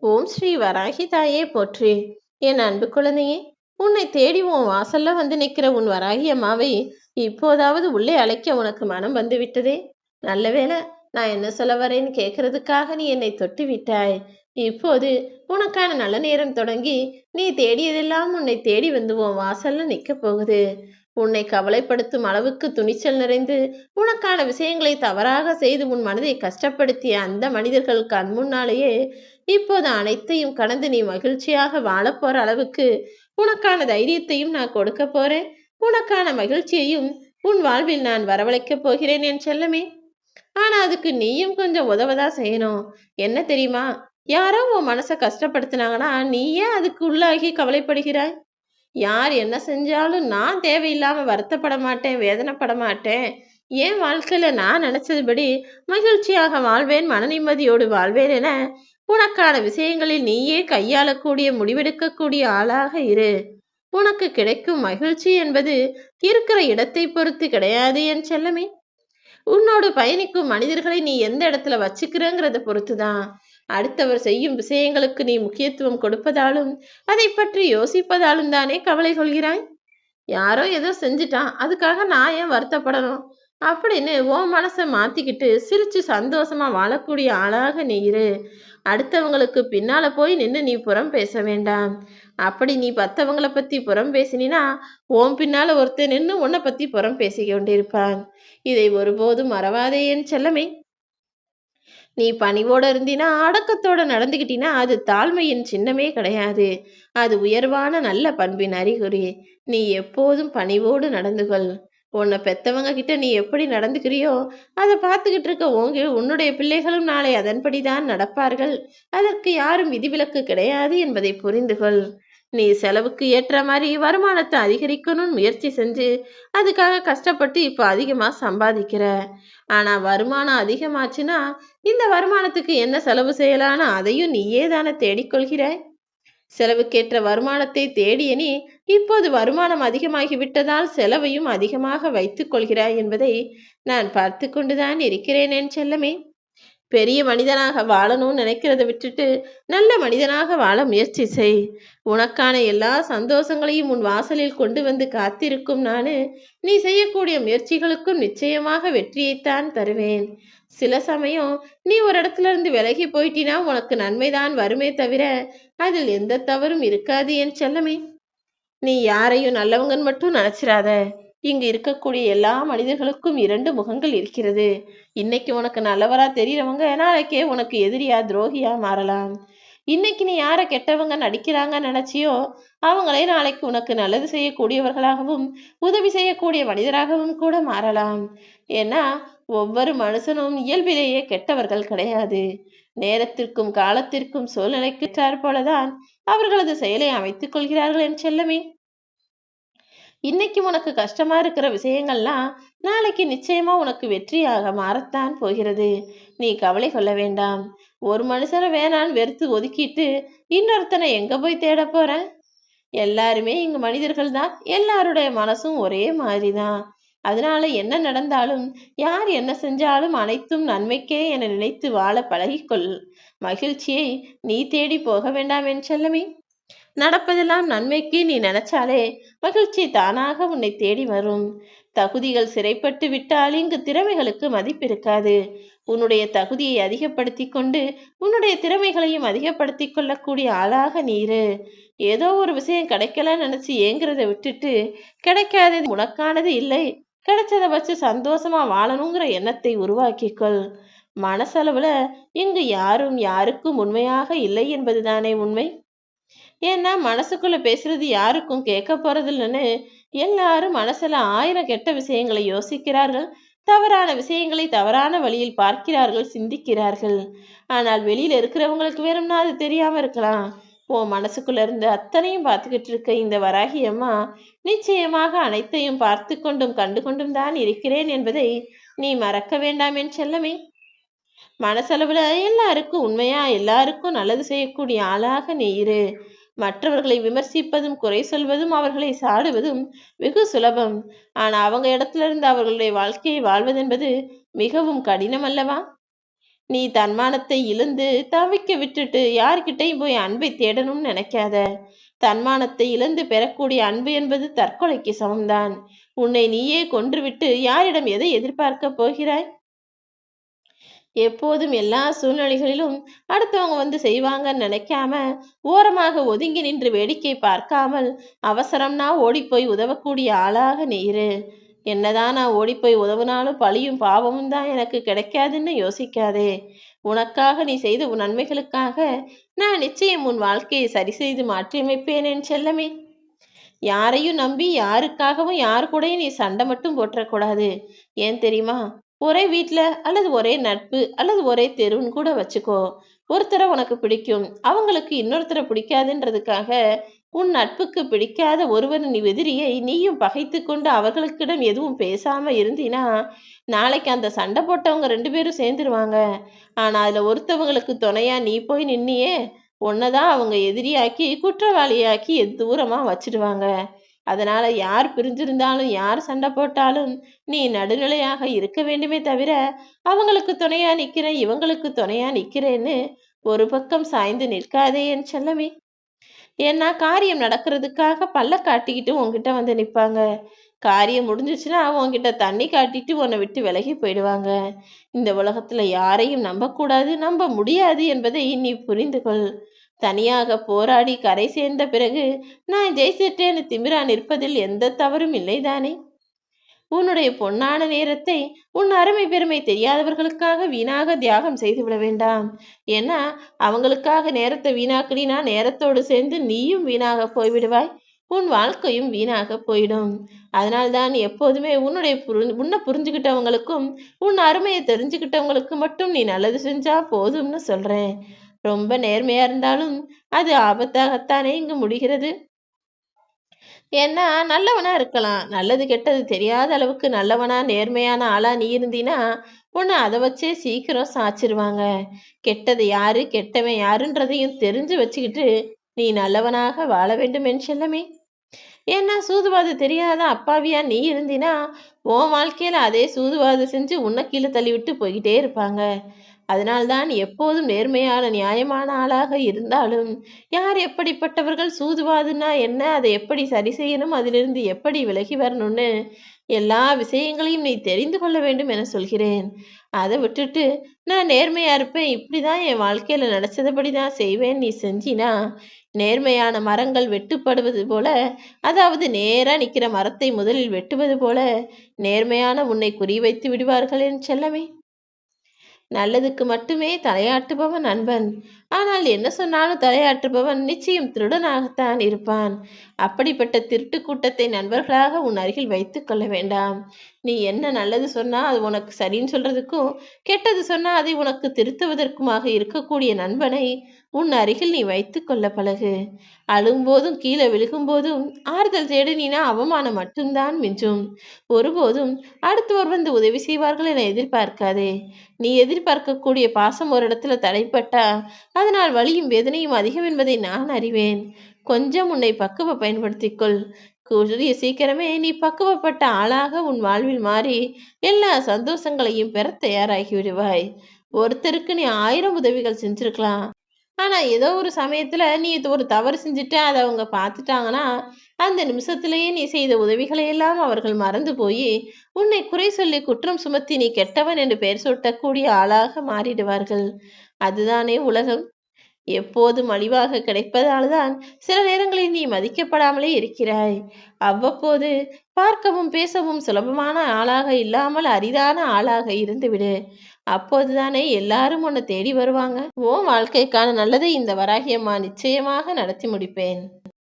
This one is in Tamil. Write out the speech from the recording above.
ஓம் ஸ்ரீ வராகி தாயே போற்றி. என் அன்பு குழந்தையே, உன்னை தேடி உன் வாசல்ல வந்து நிற்கிற உன் வராகி அம்மாவை இப்போதாவது உள்ளே அழைக்க உனக்கு மனம் வந்து விட்டதே. நல்ல வேளை, நான் என்ன சொல்ல வரேன்னு கேட்கறதுக்காக நீ என்னை தொட்டு விட்டாய். இப்போது உனக்கான நல்ல நேரம் தொடங்கி நீ தேடியதெல்லாம் உன்னை தேடி வந்து உன் வாசல்ல நிற்க போகுது. உன்னை கவலைப்படுத்தும் அளவுக்கு துணிச்சல் நிறைந்து உனக்கான விஷயங்களை தவறாக செய்து உன் மனதை கஷ்டப்படுத்திய அந்த மனிதர்கள் கண் முன்னாலேயே இப்போது அனைத்தையும் கடந்து நீ மகிழ்ச்சியாக வாழப்போற அளவுக்கு உனக்கான தைரியத்தையும் நான் கொடுக்க போறேன். உனக்கான மகிழ்ச்சியையும் உன் வாழ்வில் நான் வரவழைக்க போகிறேன் என் செல்லமே. ஆனா அதுக்கு நீயும் கொஞ்சம் உதவதான் செய்யணும். என்ன தெரியுமா? யாரோ உன் மனசை கஷ்டப்படுத்தினாங்கன்னா நீ ஏன் அதுக்கு உள்ளாகி கவலைப்படுகிறாய்? யார் என்ன செஞ்சாலும் நான் தேவையில்லாம வருத்தப்பட மாட்டேன், வேதனைப்பட மாட்டேன். என் வாழ்க்கையில நான் நினைச்சதுபடி மகிழ்ச்சியாக வாழ்வேன், மன நிம்மதியோடு வாழ்வேன் என உனக்கான விஷயங்களில் நீயே கையாளக்கூடிய முடிவெடுக்கக்கூடிய ஆளாக இரு. உனக்கு கிடைக்கும் மகிழ்ச்சி என்பது இருக்கிற இடத்தை பொறுத்து கிடையாது என் செல்லமே. உன்னோடு பயணிக்கும் மனிதர்களை நீ எந்த இடத்துல வச்சுக்கிறங்கிறத பொறுத்துதான். அடுத்தவர் செய்யும் விஷயங்களுக்கு நீ முக்கியத்துவம் கொடுப்பதாலும் அதை பற்றி யோசிப்பதாலும் தானே கவலை கொள்கிறாய். யாரோ ஏதோ செஞ்சுட்டான், அதுக்காக நான் ஏன் வருத்தப்படணும் அப்படின்னு உன் மனசை மாத்திக்கிட்டு சிரிச்சு சந்தோஷமா வாழக்கூடிய ஆளாக நீ இரு. அடுத்தவங்களுக்கு பின்னால போய் நின்று நீ புறம் பேச வேண்டாம். அப்படி நீ மற்றவங்களை பத்தி புறம் பேசினா உன் பின்னால ஒருத்தர் நின்று உன்னை பத்தி புறம் பேசி கொண்டிருப்பான். இதை ஒருபோதும் மறவாதே என் செல்லமே. நீ பணிவோட இருந்தினா, அடக்கத்தோட நடந்துகிட்டினா அது தாழ்மையின் சின்னமே கிடையாது. அது உயர்வான நல்ல பண்பின் அறிகுறி. நீ எப்போதும் பணிவோடு நடந்துகொள். உன்னை பெத்தவங்க கிட்ட நீ எப்படி நடந்துக்கிறியோ அதை பார்த்துக்கிட்டு இருக்க உன்னுடைய பிள்ளைகளும் நாளை அதன்படிதான் நடப்பார்கள். அதற்கு யாரும் விதிவிலக்கு கிடையாது என்பதை புரிந்துகொள். நீ செலவுக்கு ஏற்ற மாதிரி வருமானத்தை அதிகரிக்கணும்னு முயற்சி செஞ்சு அதுக்காக கஷ்டப்பட்டு இப்போ அதிகமா சம்பாதிக்கிற. ஆனா வருமானம் அதிகமாச்சுன்னா இந்த வருமானத்துக்கு என்ன செலவு செய்யலான்னு அதையும் நீயே தானே தேடிக்கொள்கிறாய். செலவுக்கேற்ற வருமானத்தை தேடிய நீ இப்போது வருமானம் அதிகமாகிவிட்டதால் செலவையும் அதிகமாக வைத்துக் கொள்கிறாய் என்பதை நான் பார்த்து கொண்டுதான் இருக்கிறேன் என் செல்லமே. பெரிய மனிதனாக வாழணும்னு நினைக்கிறத விட்டுட்டு நல்ல மனிதனாக வாழ முயற்சி செய். உனக்கான எல்லா சந்தோஷங்களையும் உன் வாசலில் கொண்டு வந்து காத்திருக்கும் நானு நீ செய்யக்கூடிய முயற்சிகளுக்கும் நிச்சயமாக வெற்றியைத்தான் தருவேன். சில சமயம் நீ ஒரு இடத்துல இருந்து விலகி போயிட்டினா உனக்கு நன்மைதான் வருமே தவிர அதில் எந்த தவறும் இருக்காது என் செல்லமே. நீ யாரையும் நல்லவங்கன்னு மட்டும் நினைச்சிடாத. இங்கு இருக்கக்கூடிய எல்லா மனிதர்களுக்கும் இரண்டு முகங்கள் இருக்கிறது. இன்னைக்கு உனக்கு நல்லவரா தெரியறவங்க நாளைக்கே உனக்கு எதிரியா துரோகியா மாறலாம். இன்னைக்கு நீ யாரை கெட்டவங்க நடிக்கிறாங்க நினைச்சியோ அவங்களே நாளைக்கு உனக்கு நல்லது செய்யக்கூடியவர்களாகவும் உதவி செய்யக்கூடிய மனிதராகவும் கூட மாறலாம். ஏன்னா ஒவ்வொரு மனுஷனும் இயல்பிலேயே கெட்டவர்கள் கிடையாது. நேரத்திற்கும் காலத்திற்கும் சூழ்நிலைக்கு ஏற்றாற் போலதான் அவர்களது செயலை அமைத்துக் கொள்கிறார்கள் என் செல்லமே. இன்னைக்கு உனக்கு கஷ்டமா இருக்கிற விஷயங்கள்லாம் நாளைக்கு நிச்சயமா உனக்கு வெற்றியாக மாறத்தான் போகிறது. நீ கவலை கொள்ள வேண்டாம். ஒரு மனுஷனை வேணான்னு வெறுத்து ஒதுக்கிட்டு இன்னொருத்தனை எங்க போய் தேட போற? எல்லாருமே இங்கு மனிதர்கள் தான். எல்லாருடைய மனசும் ஒரே மாதிரிதான். அதனால என்ன நடந்தாலும் யார் என்ன செஞ்சாலும் அனைத்தும் நன்மைக்கே என நினைத்து வாழ பழகிக்கொள். மகிழ்ச்சியை நீ தேடி போக வேண்டாம் என் செல்லமே. நடப்பதெல்லாம் நன்மைக்கு நீ நினைச்சாலே மகிழ்ச்சி தானாக உன்னை தேடி வரும். தகுதிகள் சிறைப்பட்டு விட்டால் இங்கு திறமைகளுக்கு மதிப்பு இருக்காது. உன்னுடைய தகுதியை அதிகப்படுத்தி கொண்டு உன்னுடைய திறமைகளையும் அதிகப்படுத்தி கொள்ளக்கூடிய ஆளாக நீரு. ஏதோ ஒரு விஷயம் கிடைக்கலன்னு நினைச்சு ஏங்குறத விட்டுட்டு கிடைக்காதது உனக்கானது இல்லை, கிடைச்சதை வச்சு சந்தோஷமா வாழணுங்கிற எண்ணத்தை உருவாக்கிக்கொள். மனசளவுல இங்கு யாரும் யாருக்கும் உண்மையாக இல்லை என்பதுதானே உண்மை. ஏன்னா மனசுக்குள்ள பேசுறது யாருக்கும் கேட்க போறதில்லைன்னு எல்லாரும் மனசுல 1000 கெட்ட விஷயங்களை யோசிக்கிறார்கள். தவறான விஷயங்களை தவறான வழியில் பார்க்கிறார்கள், சிந்திக்கிறார்கள். ஆனால் வெளியில இருக்கிறவங்களுக்கு வேணும்னா அது தெரியாம இருக்கலாம். உன் மனசுக்குள்ள இருந்து அத்தனையும் பார்த்துக்கிட்டு இருக்க இந்த வராகி அம்மா நிச்சயமாக அனைத்தையும் பார்த்து கொண்டும் கண்டு கொண்டும் தான் இருக்கிறேன் என்பதை நீ மறக்க வேண்டாம் என் செல்லமே. மனசளவுல எல்லாருக்கும் உண்மையா எல்லாருக்கும் நல்லது செய்யக்கூடிய ஆளாக நீ இரு. மற்றவர்களை விமர்சிப்பதும் குறை சொல்வதும் அவர்களை சாடுவதும் வெகு சுலபம். ஆனா அவங்க இடத்துல இருந்து அவர்களுடைய வாழ்க்கையை வாழ்வதென்பது மிகவும் கடினம் அல்லவா? நீ தன்மானத்தை இழந்து தவிக்க விட்டுட்டு யார்கிட்டையும் போய் அன்பை தேடணும்னு நினைக்காத. தன்மானத்தை இழந்து பெறக்கூடிய அன்பு என்பது தற்கொலைக்கு சமம்தான். உன்னை நீயே கொன்றுவிட்டு யாரிடம் எதை எதிர்பார்க்க போகிறாய்? எப்போதும் எல்லா சூழ்நிலைகளிலும் அடுத்தவங்க வந்து செய்வாங்கன்னு நினைக்காம, ஓரமாக ஒதுங்கி நின்று வேடிக்கை பார்க்காமல், அவசரம்னா ஓடிப்போய் உதவக்கூடிய ஆளாக நீ இரு. என்னதான் நான் ஓடிப்போய் உதவுனாலும் பழியும் பாவமும் தான் எனக்கு கிடைக்காதுன்னு யோசிக்காதே. உனக்காக நீ செய்த உன் நன்மைகளுக்காக நான் நிச்சயம் உன் வாழ்க்கையை சரி செய்து மாற்றியமைப்பேன் என் செல்லமே. யாரையும் நம்பி யாருக்காகவும் யாரு கூடயும் நீ சண்டை மட்டும் போட்டுறக்கூடாது. ஏன் தெரியுமா? ஒரே வீட்டில் அல்லது ஒரே நட்பு அல்லது ஒரே தெருவுன்னு கூட வச்சுக்கோ. ஒருத்தரை உனக்கு பிடிக்கும், அவங்களுக்கு இன்னொருத்தரை பிடிக்காதுன்றதுக்காக உன் நட்புக்கு பிடிக்காத ஒருவர் நீ எதிரியை நீயும் பகைத்து கொண்டு அவர்களுக்கிடம் எதுவும் பேசாம இருந்தீனா, நாளைக்கு அந்த சண்டை போட்டவங்க 2 பேரும் சேர்ந்துருவாங்க. ஆனா அதுல ஒருத்தவங்களுக்கு துணையா நீ போய் நின்னியே, உன்னதான் அவங்க எதிரியாக்கி குற்றவாளியாக்கி தூரமா வச்சிடுவாங்க. அதனால யார் பிரிஞ்சிருந்தாலும் யார் சண்டை போட்டாலும் நீ நடுநிலையாக இருக்க வேண்டுமே தவிர, அவங்களுக்கு துணையா நிக்கிறேன் இவங்களுக்கு துணையா நிக்கிறேன்னு ஒரு பக்கம் சாய்ந்து நிற்காதே என் செல்லமே. ஏன்னா காரியம் நடக்கிறதுக்காக பல்ல காட்டிக்கிட்டு உன்கிட்ட வந்து நிற்பாங்க. காரியம் முடிஞ்சிச்சுன்னா உன்கிட்ட தண்ணி காட்டிட்டு உன்னை விட்டு விலகி போயிடுவாங்க. இந்த உலகத்துல யாரையும் நம்பக்கூடாது, நம்ப முடியாது என்பதை நீ புரிந்து கொள். தனியாக போராடி கரை சேர்ந்த பிறகு நான் ஜெயிச்சிட்டேன்னு திமிரா நிற்பதில் எந்த தவறும் இல்லைதானே. உன்னுடைய பொன்னான நேரத்தை உன் அருமை பெருமை தெரியாதவர்களுக்காக வீணாக தியாகம் செய்து விட வேண்டாம். ஏன்னா அவங்களுக்காக நேரத்தை வீணாக்கினா நேரத்தோடு சேர்ந்து நீயும் வீணாக போய்விடுவாய், உன் வாழ்க்கையும் வீணாக போயிடும். அதனால்தான் எப்போதுமே உன்னை புரிஞ்சுக்கிட்டவங்களுக்கும் உன் அருமையை தெரிஞ்சுக்கிட்டவங்களுக்கு மட்டும் நீ நல்லது செஞ்சா போதும்னு சொல்றேன். ரொம்ப நேர்மையா இருந்தாலும் அது ஆபத்தாகத்தானே இங்கு முடிகிறது. ஏன்னா நல்லவனா இருக்கலாம், நல்லது கெட்டது தெரியாத அளவுக்கு நல்லவனா நேர்மையான ஆளா நீ இருந்தீனா உன்னை அதை வச்சே சீக்கிரம் சாச்சிருவாங்க. கெட்டது யாரு கெட்டவன் யாருன்றதையும் தெரிஞ்சு வச்சுக்கிட்டு நீ நல்லவனாக வாழ வேண்டும் என் செல்லமே. ஏன்னா சூதுவாது தெரியாத அப்பாவியா நீ இருந்தினா உன் வாழ்க்கையில அதே சூதுவாது செஞ்சு உன்னை கீழே தள்ளிவிட்டு போய்கிட்டே இருப்பாங்க. அதனால்தான் எப்போதும் நேர்மையான நியாயமான ஆளாக இருந்தாலும் யார் எப்படிப்பட்டவர்கள், சூதுவாதுன்னா என்ன, அதை எப்படி சரி செய்யணும், அதிலிருந்து எப்படி விலகி வரணும்னு எல்லா விஷயங்களையும் நீ தெரிந்து கொள்ள வேண்டும் என சொல்கிறேன். அதை விட்டுட்டு நான் நேர்மையா இருப்பேன், இப்படிதான் என் வாழ்க்கையில நினைச்சதுபடி தான் செய்வேன் நீ செஞ்சினா, நேர்மையான மரங்கள் வெட்டுப்படுவது போல, அதாவது நேரா நிக்கிற மரத்தை முதலில் வெட்டுவது போல நேர்மையான உன்னை குறிவைத்து விடுவார்கள் என் செல்லமே. நல்லதுக்கு மட்டுமே தலையாட்டுபவன் நண்பன். ஆனால் என்ன சொன்னாலும் தலையாட்டுபவன் நிச்சயம் திருடனாகத்தான் இருப்பான். அப்படிப்பட்ட திருட்டு கூட்டத்தை நண்பர்களாக உன் அருகில் வைத்துக் கொள்ள வேண்டாம். நீ என்ன நல்லது சொன்னா அது உனக்கு சரின்னு சொல்றதுக்கும், கெட்டது சொன்னா அதை உனக்கு திருத்துவதற்குமாக இருக்கக்கூடிய நண்பனை உன் அருகில் நீ வைத்து கொள்ள பழகு. அழும்போதும் கீழே விழுகும்போதும் ஆறுதல் தேடினா அவமானம் மட்டும்தான் மிஞ்சும். ஒருபோதும் அடுத்தவர் வந்து உதவி செய்வார்கள் என எதிர்பார்க்காதே. நீ எதிர்பார்க்கக்கூடிய பாசம் ஒரு இடத்துல தடைப்பட்டா அதனால் வலியும் வேதனையும் அதிகம் என்பதை நான் அறிவேன். கொஞ்சம் உன்னை பக்குவ பயன்படுத்திக்கொள். கூடிய சீக்கிரமே நீ பக்குவப்பட்ட ஆளாக உன் வாழ்வில் மாறி எல்லா சந்தோஷங்களையும் பெற தயாராகி விடுவாய். ஒருத்தருக்கு நீ 1000 உதவிகள் செஞ்சிருக்கலாம். ஆனா ஏதோ ஒரு சமயத்துல நீ ஒரு தவறு செஞ்சுட்ட, அதை அவங்க பார்த்துட்டாங்கன்னா அந்த நிமிஷத்திலேயே நீ செய்த உதவிகளை எல்லாம் அவர்கள் மறந்து போய் உன்னை குறை சொல்லி குற்றம் சுமத்தி நீ கெட்டவன் என்று பெயர் சூட்டக்கூடிய ஆளாக மாறிடுவார்கள். அதுதானே உலகம். எப்போதும் மலிவாக கிடைப்பதால்தான் சில நேரங்களில் நீ மதிக்கப்படாமலே இருக்கிறாய். அவ்வப்போது பார்க்கவும் பேசவும் சுலபமான ஆளாக இல்லாமல் அரிதான ஆளாக இருந்துவிடு. அப்போதுதானே எல்லாரும் உன்னை தேடி வருவாங்க. உன் வாழ்க்கைக்கான நல்லதை இந்த வராகியம்மா நிச்சயமாக நடத்தி முடிப்பேன்.